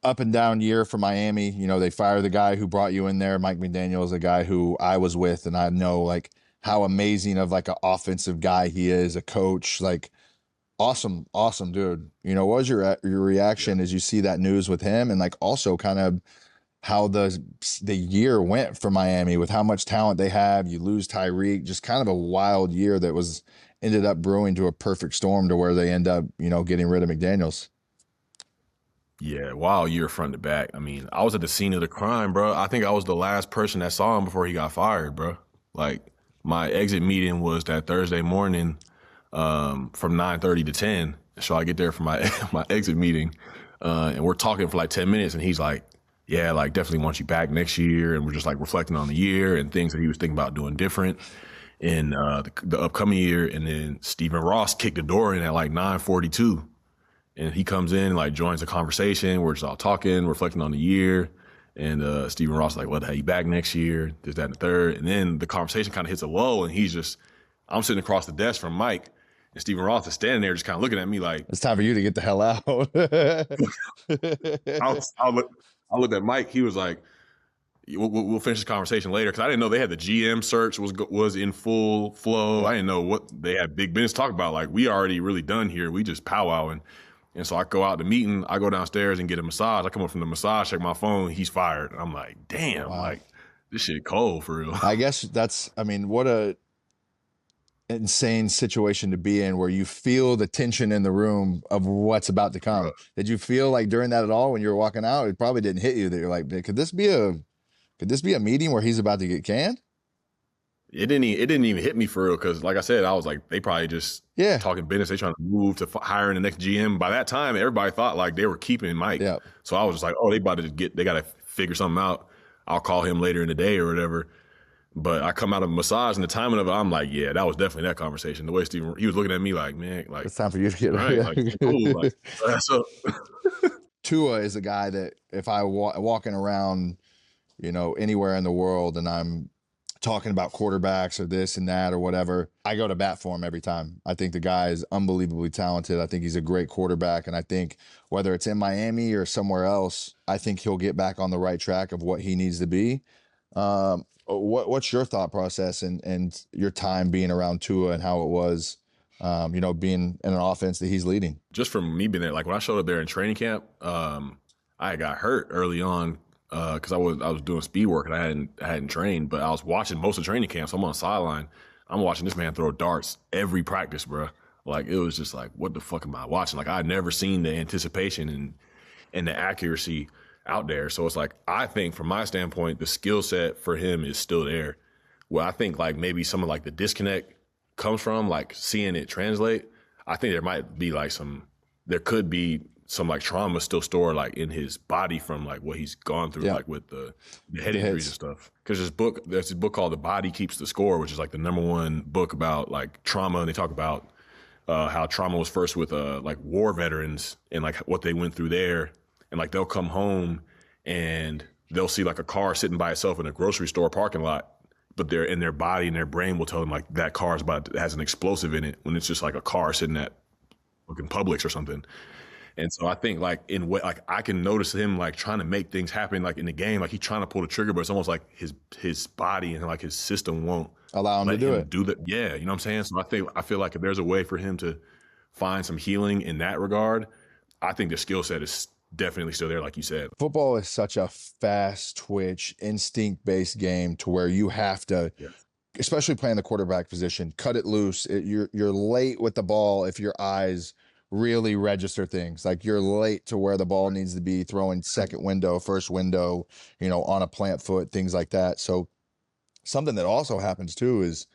up and down year for Miami. You know, they fire the guy who brought you in there. Mike McDaniel is a guy who I was with, and I know like how amazing of like an offensive guy he is, a coach. Like awesome, awesome dude. You know, what was your Yeah. reaction as you see that news with him, and like also kind of how the year went for Miami with how much talent they have. You lose Tyreek, just kind of a wild year that was ended up brewing to a perfect storm to where they end up, you know, getting rid of McDaniels. Yeah, wow, year front to back. I mean, I was at the scene of the crime, bro. I think I was the last person that saw him before he got fired, bro. Like my exit meeting was that Thursday morning, from 9:30 to 10. So I get there for my my exit meeting, and we're talking for like 10 minutes, and he's like, "Yeah, like definitely want you back next year," and we're just like reflecting on the year and things that he was thinking about doing different in the upcoming year. And then Stephen Ross kicked the door in at like 9:42. And he comes in, like joins the conversation. We're just all talking, reflecting on the year. And Stephen Ross like, "Well, hey, you back next year?" This, that, and the third. And then the conversation kind of hits a lull, and I'm sitting across the desk from Mike, and Stephen Ross is standing there, just kind of looking at me like, It's time for you to get the hell out. I'll look, I looked at Mike. He was like, we'll finish the conversation later, because I didn't know they had the GM search was in full flow. I didn't know what they had big business talk about. Like, we already really done here. We just powwowing. And so I go out the meeting, I go downstairs and get a massage. I come up from the massage, check my phone, he's fired. And I'm like, damn, Wow. like this shit cold for real. I guess I mean, what a insane situation to be in where you feel the tension in the room of what's about to come. Did you feel like during that at all when you were walking out? It probably didn't hit you that you're like, could this be a meeting where he's about to get canned? It didn't even hit me for real, because like I said, I was like, they probably just Yeah. talking business. They trying to move to hiring the next GM. By that time, everybody thought like they were keeping Mike. Yeah. So I was just like, oh, they got to figure something out. I'll call him later in the day or whatever. But I come out of a massage, and the timing of it, I'm like, yeah, that was definitely that conversation. The way he was looking at me like, man, like, It's time for you to get right, like, cool, like, so. Tua is a guy that if I walking around, you know, anywhere in the world and I'm talking about quarterbacks or this and that or whatever, I go to bat for him every time. I think the guy is unbelievably talented. I think he's a great quarterback. And I think whether it's in Miami or somewhere else, I think he'll get back on the right track of what he needs to be. What's your thought process and your time being around Tua and how it was, you know, being in an offense that he's leading? Just from me being there, like when I showed up there in training camp, I got hurt early on because I was doing speed work and I hadn't trained, but I was watching most of training camp. So I'm on the sideline. I'm watching this man throw darts every practice, bro. Like, it was just like, what the fuck am I watching? Like, I'd never seen the anticipation and the accuracy out there. So it's like, I think from my standpoint, the skill set for him is still there. Well, I think like maybe some of like the disconnect comes from like seeing it translate. I think there could be some like trauma still stored like in his body from like what he's gone through, like with the head injuries and stuff. Because there's this book called The Body Keeps the Score, which is like the #1 book about like trauma. And they talk about how trauma was first with like war veterans and like what they went through there. And like they'll come home and they'll see like a car sitting by itself in a grocery store parking lot, but they're in their body and their brain will tell them like that car has an explosive in it, when it's just like a car sitting at fucking Publix or something. And so I think like in what, like I can notice him like trying to make things happen like in the game, like he's trying to pull the trigger, but it's almost like his body and like his system won't allow him to do it. Do that. Yeah, you know what I'm saying? So I feel like if there's a way for him to find some healing in that regard, I think the skill set is definitely still there, like you said. Football is such a fast twitch, instinct-based game to where you have to, especially playing the quarterback position, cut it loose. You're late with the ball if your eyes really register things. Like you're late to where the ball needs to be, throwing second window, first window, you know, on a plant foot, things like that. So something that also happens too is,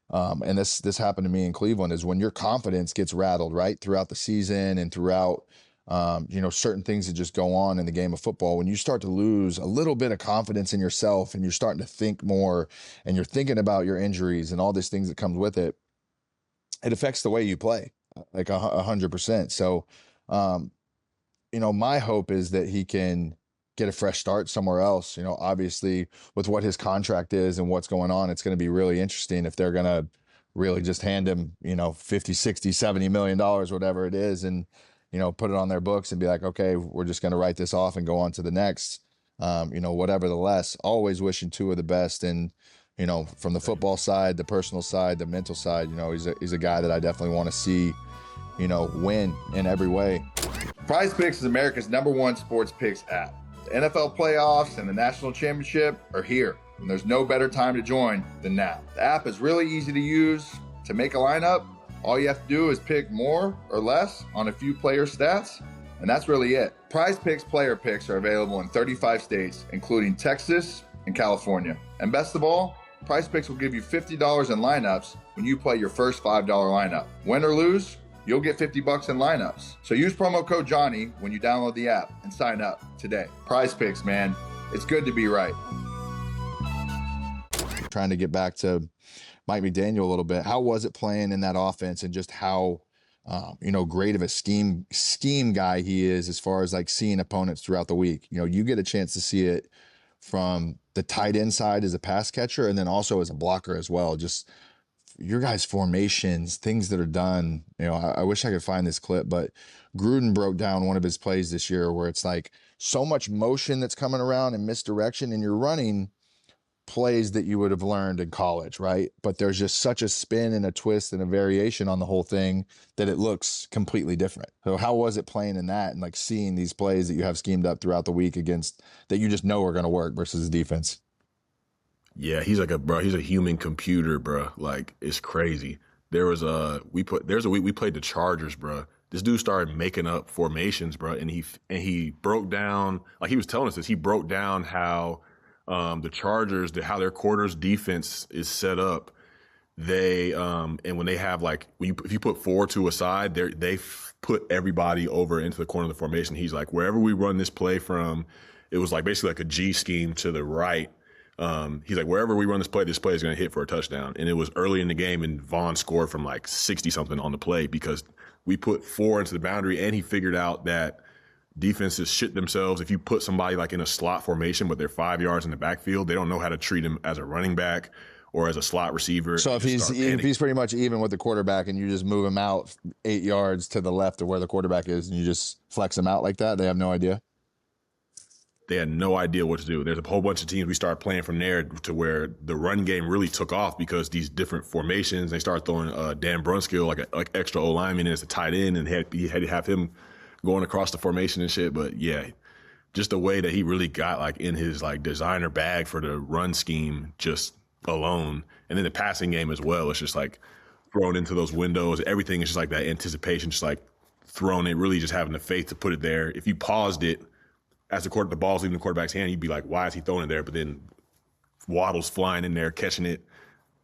and this happened to me in Cleveland, is when your confidence gets rattled, right, throughout the season and throughout you know, certain things that just go on in the game of football. When you start to lose a little bit of confidence in yourself and you're starting to think more and you're thinking about your injuries and all these things that comes with it, it affects the way you play like 100%. So, you know, my hope is that he can get a fresh start somewhere else. You know, obviously with what his contract is and what's going on, it's going to be really interesting if they're going to really just hand him, you know, 50, 60, $70 million, whatever it is. And put it on their books and be like, okay, we're just going to write this off and go on to the next. Whatever the less. Always wishing Tua the best, and from the football side, the personal side, the mental side, he's a guy that I definitely want to see, win in every way. Prize Picks is America's #1 sports picks app. The NFL playoffs and the national championship are here, and there's no better time to join than now. The app is really easy to use. To make a lineup, all you have to do is pick more or less on a few player stats, and that's really it. Prize Picks player picks are available in 35 states, including Texas and California. And best of all, Prize Picks will give you $50 in lineups when you play your first $5 lineup. Win or lose, you'll get $50 in lineups. So use promo code Johnny when you download the app and sign up today. Prize Picks, man. It's good to be right. Trying to get back to Mike McDaniel a little bit. How was it playing in that offense, and just how great of a scheme guy he is as far as like seeing opponents throughout the week? You get a chance to see it from the tight end side as a pass catcher, and then also as a blocker as well. Just your guys' formations, things that are done. I wish I could find this clip, but Gruden broke down one of his plays this year where it's like so much motion that's coming around and misdirection, and you're running plays that you would have learned in college, right? But there's just such a spin and a twist and a variation on the whole thing that it looks completely different. So how was it playing in that and like seeing these plays that you have schemed up throughout the week against that you just know are going to work versus the defense? Yeah, he's he's a human computer, bro. Like, it's crazy. There's a week we played the Chargers, bro. This dude started making up formations, bro, and he broke down, like he was telling us this. He broke down how the Chargers, how their quarters defense is set up. They and when they have like if you put 4 to a side, they put everybody over into the corner of the formation. He's like, wherever we run this play from, it was like basically like a G scheme to the right. He's like, wherever we run this play is going to hit for a touchdown. And it was early in the game, and Vaughn scored from like 60 something on the play because we put 4 into the boundary, and he figured out that defenses shit themselves. If you put somebody like in a slot formation, but they're 5 yards in the backfield, they don't know how to treat him as a running back or as a slot receiver. So if he's pretty much even with the quarterback, and you just move him out 8 yards to the left of where the quarterback is, and you just flex him out like that, they have no idea. They had no idea what to do. There's a whole bunch of teams we started playing from there to where the run game really took off because these different formations. They started throwing Dan Brunskill like extra O lineman as a tight end, and he had to have him going across the formation and shit. But yeah, just the way that he really got like in his like designer bag for the run scheme just alone, and then the passing game as well. It's just like thrown into those windows. Everything is just like that anticipation, just like thrown it. Really, just having the faith to put it there. If you paused it as the ball's leaving the quarterback's hand, you'd be like, why is he throwing it there? But then Waddle's flying in there, catching it.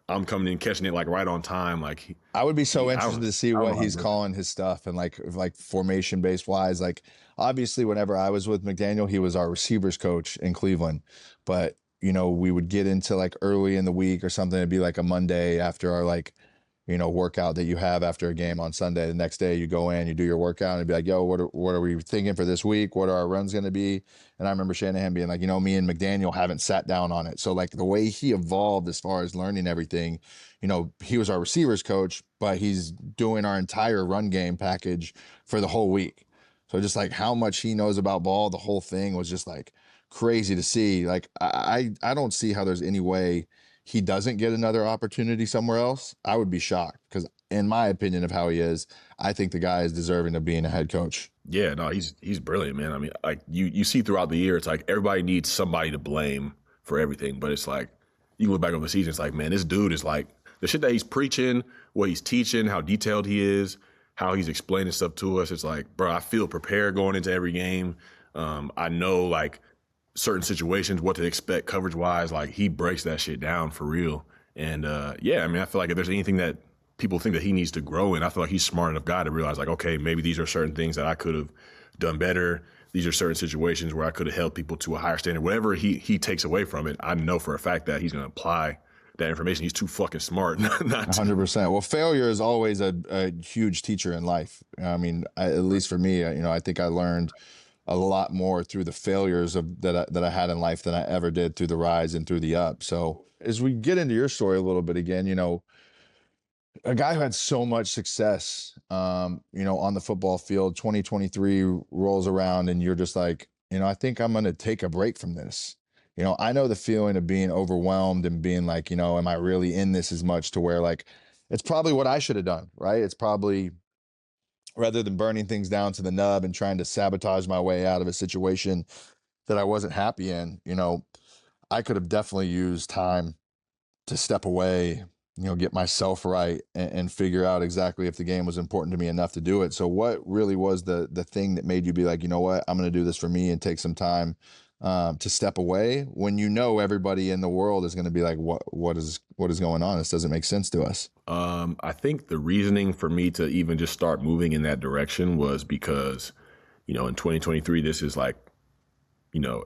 I'm coming in, catching it like right on time. Like, I would be so interested to see what he's calling his stuff and like formation based wise. Like, obviously, whenever I was with McDaniel, he was our receivers coach in Cleveland. But we would get into like early in the week or something. It'd be like a Monday after our like workout that you have after a game on Sunday. The next day you go in, you do your workout, and it'd be like, yo, what are we thinking for this week? What are our runs going to be? And I remember Shanahan being like, me and McDaniel haven't sat down on it. So like the way he evolved as far as learning everything, he was our receivers coach, but he's doing our entire run game package for the whole week. So just like how much he knows about ball, the whole thing was just like crazy to see. Like I don't see how there's any way he doesn't get another opportunity somewhere else. I would be shocked because, in my opinion of how he is, I think the guy is deserving of being a head coach. Yeah, no, he's brilliant, man. I mean, like you see throughout the year, it's like everybody needs somebody to blame for everything. But it's like you look back over the season, it's like, man, this dude is like the shit that he's preaching, what he's teaching, how detailed he is, how he's explaining stuff to us. It's like, bro, I feel prepared going into every game. I know like certain situations, what to expect coverage wise. Like he breaks that shit down for real. And yeah, I mean, I feel like if there's anything that people think that he needs to grow in, I feel like he's smart enough guy to realize like, okay, maybe these are certain things that I could have done better. These are certain situations where I could have held people to a higher standard. Whatever he takes away from it, I know for a fact that he's going to apply that information. He's too fucking smart. Not 100%. Well, failure is always a huge teacher in life. I mean, at least for me, I think I learned a lot more through the failures that I had in life than I ever did through the rise and through the up. So as we get into your story a little bit again, a guy who had so much success, on the football field. 2023 rolls around and you're just like, I think I'm going to take a break from this. I know the feeling of being overwhelmed and being like, am I really in this as much, to where like, it's probably what I should have done, right? It's probably, rather than burning things down to the nub and trying to sabotage my way out of a situation that I wasn't happy in, I could have definitely used time to step away, get myself right, and figure out exactly if the game was important to me enough to do it. So what really was the thing that made you be like, you know what, I'm going to do this for me and take some time to step away, when everybody in the world is going to be like, what is going on? This doesn't make sense to us. I think the reasoning for me to even just start moving in that direction was because, in 2023, this is like,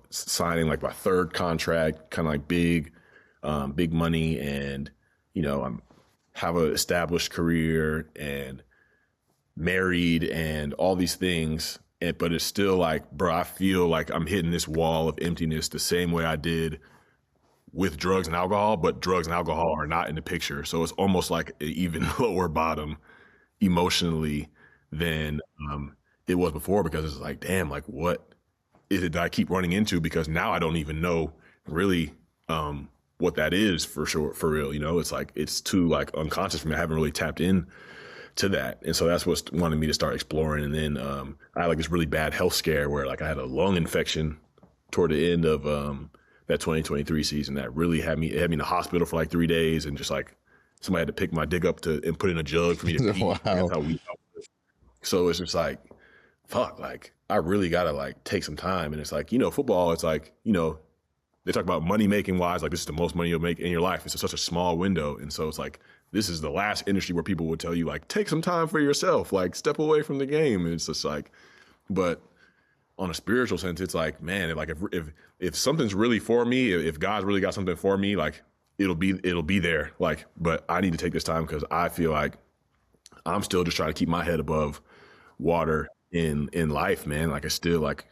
signing like my third contract, kind of like big money, and I'm have an established career and married and all these things, but it's still like, bro, I feel like I'm hitting this wall of emptiness the same way I did with drugs and alcohol, but drugs and alcohol are not in the picture, so it's almost like an even lower bottom emotionally than it was before, because it's like, damn, like what is it that I keep running into? Because now I don't even know really what that is for sure, for real. It's like, it's too like unconscious for me. I haven't really tapped in to that. And so that's what's wanted me to start exploring. And then I had like this really bad health scare where like I had a lung infection toward the end of that 2023 season that really had me in the hospital for like 3 days, and just like somebody had to pick my dick up and put in a jug for me to pee. Wow. That's how weak I was. So it's just like, fuck, like I really gotta like take some time. And it's like, football, it's like, they talk about money making wise, like this is the most money you'll make in your life. It's such a small window. And so it's like, this is the last industry where people would tell you like, take some time for yourself, like step away from the game. And it's just like, but on a spiritual sense, it's like, man, like if something's really for me, if God's really got something for me, like it'll be there. Like, but I need to take this time because I feel like I'm still just trying to keep my head above water in life, man. Like it's still like,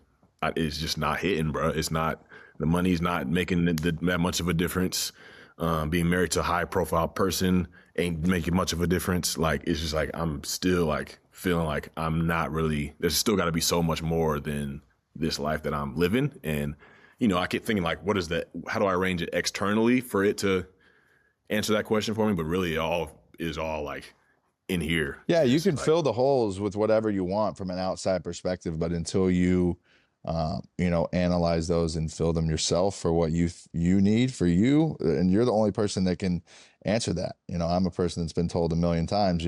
it's just not hitting, bro. It's not, the money's not making that much of a difference. Being married to a high profile person ain't making much of a difference. Like, it's just like, I'm still like feeling like I'm not really, there's still got to be so much more than this life that I'm living. And, I keep thinking like, what is that? How do I arrange it externally for it to answer that question for me? But really it all is all like in here. Yeah. You can fill the holes with whatever you want from an outside perspective, but until you, analyze those and fill them yourself for what you need for you. And you're the only person that can answer that. I'm a person that's been told a million times,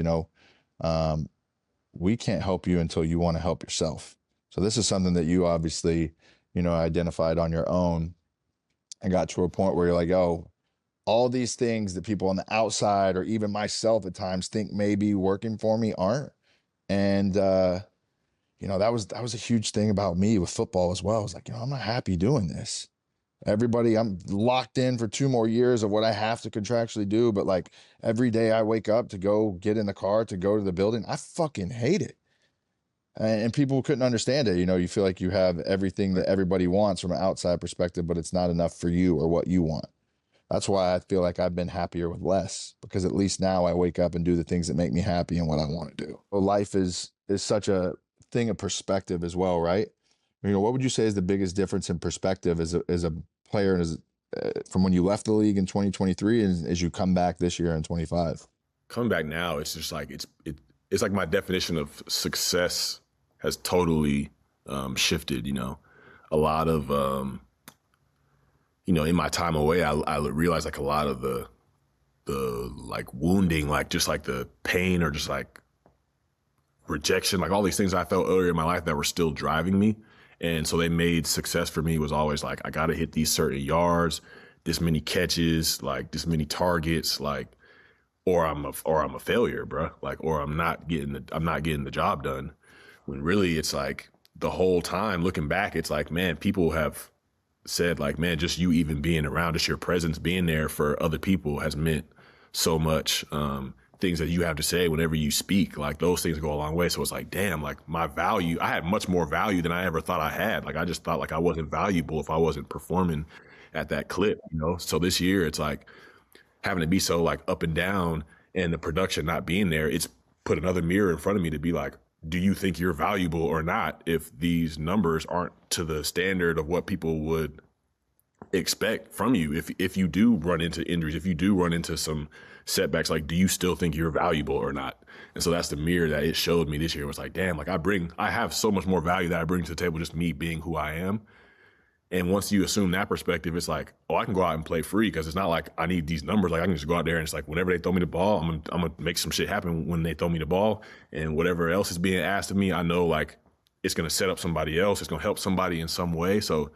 we can't help you until you want to help yourself. So this is something that you obviously, identified on your own and got to a point where you're like, oh, all these things that people on the outside, or even myself at times, think may be working for me aren't. And, that was a huge thing about me with football as well. I was like, I'm not happy doing this. I'm locked in for 2 more years of what I have to contractually do. But like every day I wake up to go get in the car to go to the building, I fucking hate it. And people couldn't understand it. You feel like you have everything that everybody wants from an outside perspective, but it's not enough for you or what you want. That's why I feel like I've been happier with less, because at least now I wake up and do the things that make me happy and what I want to do. Well, life is such a thing of perspective as well, right? What would you say is the biggest difference in perspective as a player, and from when you left the league in 2023 and as you come back this year in 25? Coming back now, it's just like it's like my definition of success has totally shifted. A lot of in my time away, I realized like a lot of the like wounding, like just like the pain or just like rejection, like all these things I felt earlier in my life that were still driving me. And so they made success for me was always like, I got to hit these certain yards, this many catches, like this many targets, like, or I'm a failure, bro. Like, or I'm not getting the job done. When really it's like the whole time looking back, it's like, man, people have said like, man, just you even being around, just your presence being there for other people has meant so much. Things that you have to say whenever you speak, like those things go a long way. So it's like, damn, like my value, I had much more value than I ever thought I had. Like I just thought like I wasn't valuable if I wasn't performing at that clip, So this year it's like having to be so like up and down and the production not being there, it's put another mirror in front of me to be like, do you think you're valuable or not if these numbers aren't to the standard of what people would expect from you? If you do run into injuries, if you do run into some setbacks, like, do you still think you're valuable or not? And so that's the mirror that it showed me this year. It was like, damn, like I have so much more value that I bring to the table, just me being who I am. And once you assume that perspective, it's like, oh, I can go out and play free, because it's not like I need these numbers. Like, I can just go out there and it's like, whenever they throw me the ball, I'm gonna make some shit happen when they throw me the ball. And whatever else is being asked of me, I know like it's gonna set up somebody else. It's gonna help somebody in some way. So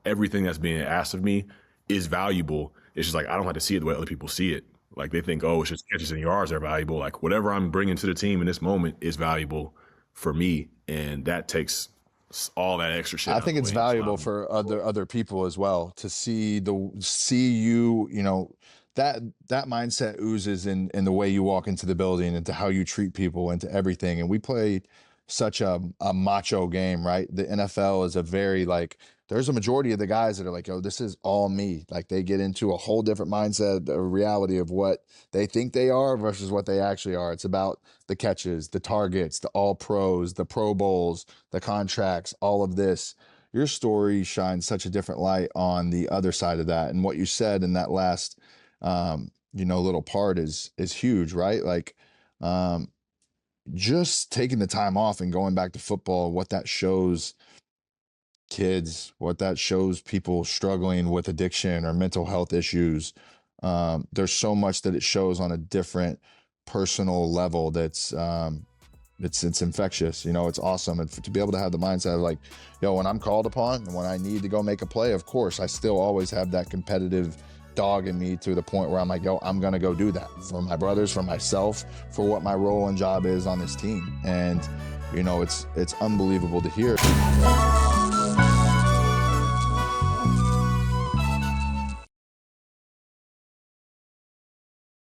everything that's being asked of me is valuable. It's just like, I don't have to see it the way other people see it. Like, they think, oh, it's just catches and yards are valuable. Like, whatever I'm bringing to the team in this moment is valuable for me. And that takes all that extra shit. I think it's valuable for other people as well to see you, you know, that mindset oozes in the way you walk into the building and to how you treat people and to everything. And we played such a macho game, right? The NFL is a very like, there's a majority of the guys that are like, oh, this is all me. Like, they get into a whole different mindset, a reality of what they think they are versus what they actually are. It's about the catches, the targets, the all pros, the Pro Bowls, the contracts, all of this. Your story shines such a different light on the other side of that. And what you said in that last, little part is huge, right? Like, just taking the time off and going back to football, what that shows kids, what that shows people struggling with addiction or mental health issues. There's so much that it shows on a different personal level that's it's infectious. You know, it's awesome. And to be able to have the mindset of like, yo, when I'm called upon and when I need to go make a play, of course, I still always have that competitive dog in me to the point where I'm like, yo, I'm going to go do that for my brothers, for myself, for what my role and job is on this team. And, you know, it's unbelievable to hear.